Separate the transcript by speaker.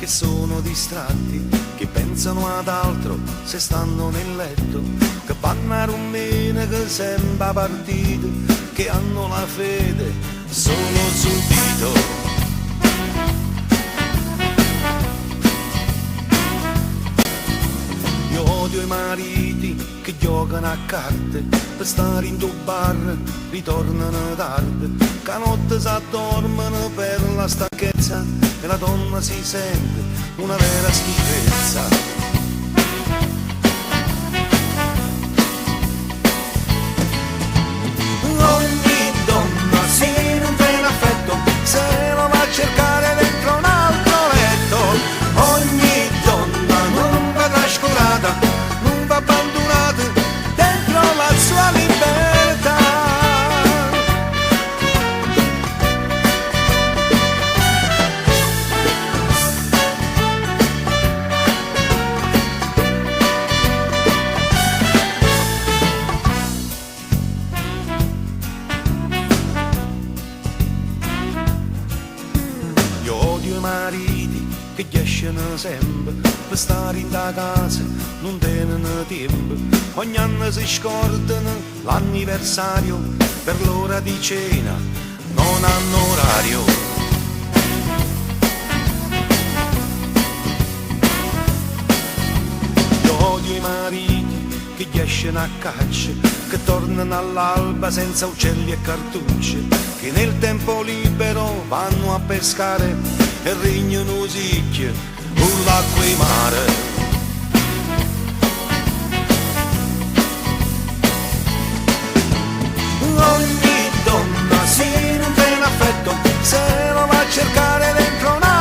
Speaker 1: che sono distratti, che pensano ad altro se stanno nel letto, che vanno a rumene che sembra partito, che hanno la fede solo sul dito. Io odio i mariti che giocano a carte, per stare in tuo bar ritornano tardi, che notte si addormano per la stanchezza e la donna si sente una vera schifezza. Ogni donna si non tiene affetto se lo va a cercare dentro un altro letto. Ogni donna non va trascurata, non va abbandonata dentro la sua libertà. Io odio i mariti che escono sempre per stare in da casa, non tengono tempo. Ogni anno si scordano l'anniversario, per l'ora di cena non hanno orario. Io odio i mariti che escono a caccia, che tornano all'alba senza uccelli e cartucce, che nel tempo libero vanno a pescare e regnano sicchie con l'acqua e mare. Ogni donna si non tiene affetto se lo va a cercare dentro una